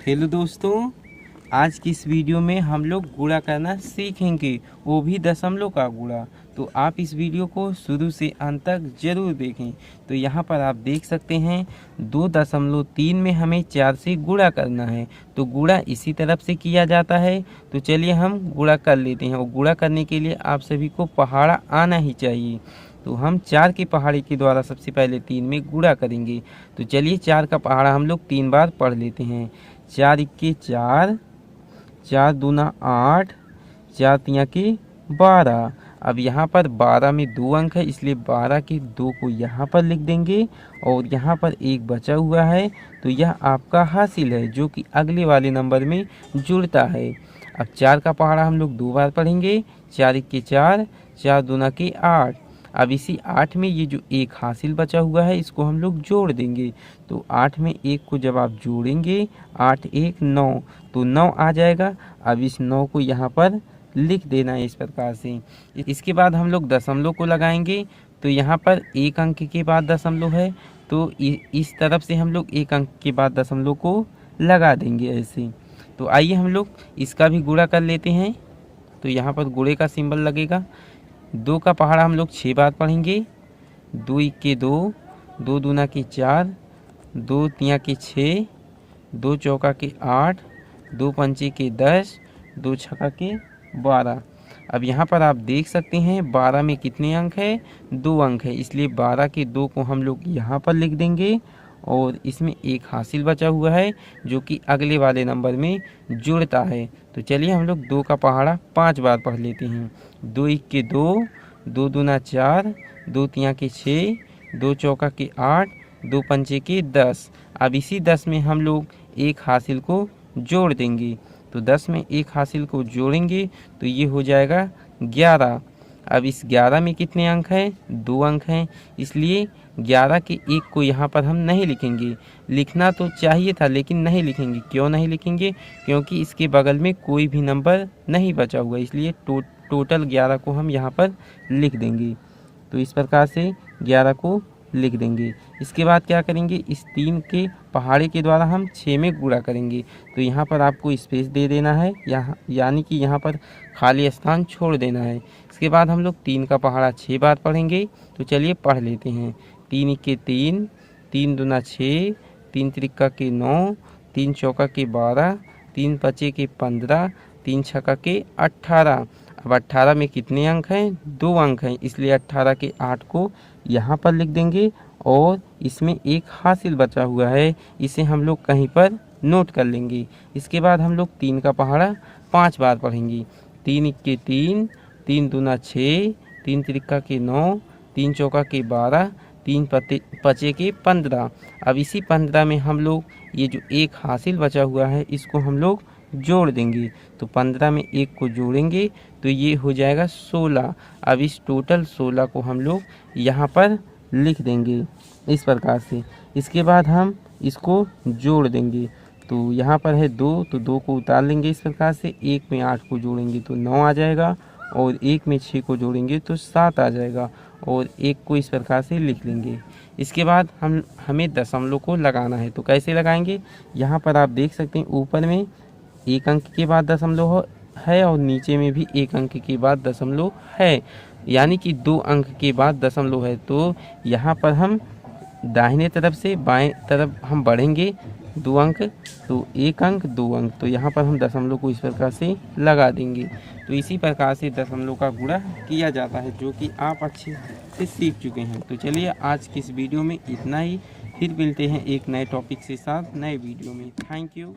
Hello दोस्तों, आज की इस वीडियो में हम लोग गुणा करना सीखेंगे, वो भी दशमलव का गुणा। तो आप इस वीडियो को शुरू से अंत तक ज़रूर देखें। तो यहाँ पर आप देख सकते हैं 2.3 में हमें 4 से गुणा करना है। तो गुणा इसी तरफ से किया जाता है। तो चलिए हम गुणा कर लेते हैं, और गुणा करने के लिए आप सभी को पहाड़ा आना ही चाहिए। तो हम 4 के पहाड़े के द्वारा सबसे पहले 3 में गुणा करेंगे। तो चलिए 4 का पहाड़ा हम लोग 3 बार पढ़ लेते हैं। 4 इक्के 4, 4 दूना 8, 4 तिया के 12। अब यहाँ पर 12 में 2 अंक है, इसलिए 12 के 2 को यहाँ पर लिख देंगे, और यहाँ पर 1 बचा हुआ है। तो यह आपका हासिल है, जो कि अगले वाले नंबर में जुड़ता है। अब 4 का पहाड़ा हम लोग 2 बार पढ़ेंगे। 4 इक्के 4, 4 दूना के 8। अब इसी 8 में ये जो 1 हासिल बचा हुआ है, इसको हम लोग जोड़ देंगे। तो 8 में 1 को जब आप जोड़ेंगे, 8 1 9, तो 9 आ जाएगा। अब इस 9 को यहाँ पर लिख देना है इस प्रकार से। इसके बाद हम लोग दशमलव को लगाएंगे। तो यहाँ पर 1 अंक के बाद दशमलव है, तो इस तरफ से हम लोग 1 अंक के बाद दशमलव को लगा देंगे ऐसे। तो आइए हम लोग इसका भी गुणा कर लेते हैं। तो यहाँ पर गुणे का सिंबल लगेगा। 2 का पहाड़ा हम लोग 6 बार पढ़ेंगे। 2 इक्के 2, 2 दूना के 4, 2 तिया के 6, 2 चौका के 8, 2 पंचे के 10, 2 छक्का के 12। अब यहाँ पर आप देख सकते हैं 12 में कितने अंक है, 2 अंक है, इसलिए 12 के 2 को हम लोग यहाँ पर लिख देंगे, और इसमें 1 हासिल बचा हुआ है, जो कि अगले वाले नंबर में जुड़ता है। तो चलिए हम लोग 2 का पहाड़ा 5 बार पढ़ लेते हैं। 2 इक्के 2, 2 दूना 4, 2 तिया के 6, 2 चौका के 8, 2 पंचे के 10। अब इसी 10 में हम लोग 1 हासिल को जोड़ देंगे। तो 10 में 1 हासिल को जोड़ेंगे तो ये हो जाएगा 11। अब इस 11 में कितने अंक हैं, 2 अंक हैं, इसलिए 11 के 1 को यहाँ पर हम नहीं लिखेंगे। लिखना तो चाहिए था, लेकिन नहीं लिखेंगे। क्यों नहीं लिखेंगे? क्योंकि इसके बगल में कोई भी नंबर नहीं बचा हुआ, इसलिए टोटल 11 को हम यहाँ पर लिख देंगे। तो इस प्रकार से 11 को लिख देंगे। इसके बाद क्या करेंगे, इस 3 के पहाड़े के द्वारा हम 6 में गुणा करेंगे। तो यहाँ पर आपको स्पेस दे देना है, यहाँ यानी कि यहाँ पर खाली स्थान छोड़ देना है। इसके बाद हम लोग 3 का पहाड़ा 6 बार पढ़ेंगे। तो चलिए पढ़ लेते हैं। 3 इक्के 3, 3 दूना 6, 3 त्रिक्का के 9, 3 चौका के 12, 3 पचे के 15, 3 छक्का के 18। अब 18 में कितने अंक हैं, 2 अंक हैं, इसलिए 18 के 8 को यहाँ पर लिख देंगे, और इसमें 1 हासिल बचा हुआ है, इसे हम लोग कहीं पर नोट कर लेंगे। इसके बाद हम लोग 3 का पहाड़ा 5 बार पढ़ेंगे। 3 इक्के 3, 3 दूना 6, 3 त्रिक्का के 9, 3 चौका के 12, 3 पचे के 15। अब इसी 15 में हम लोग ये जो 1 हासिल बचा हुआ है, इसको हम लोग जोड़ देंगे। तो 15 में 1 को जोड़ेंगे तो ये हो जाएगा 16। अब इस टोटल 16 को हम लोग यहाँ पर लिख देंगे इस प्रकार से। इसके बाद हम इसको जोड़ देंगे। तो यहाँ पर है 2, तो 2 को उतार लेंगे इस प्रकार से। 1 में 8 को जोड़ेंगे तो 9 आ जाएगा, और 1 में 6 को जोड़ेंगे तो 7 आ जाएगा, और 1 को इस प्रकार से लिख लेंगे। इसके बाद हमें दशमलव को लगाना है। तो कैसे लगाएंगे, यहाँ पर आप देख सकते हैं ऊपर में 1 अंक के बाद दशमलव है, और नीचे में भी 1 अंक के बाद दशमलव है, यानी कि 2 अंक के बाद दशमलव है। तो यहाँ पर हम दाहिने तरफ से बाएं तरफ हम बढ़ेंगे 2 अंक, तो 1 अंक 2 अंक, तो यहाँ पर हम दशमलव को इस प्रकार से लगा देंगे। तो इसी प्रकार से दशमलव का गुणा किया जाता है, जो कि आप अच्छे से सीख चुके हैं। तो चलिए आज की इस वीडियो में इतना ही, फिर मिलते हैं एक नए टॉपिक के साथ नए वीडियो में। Thank you.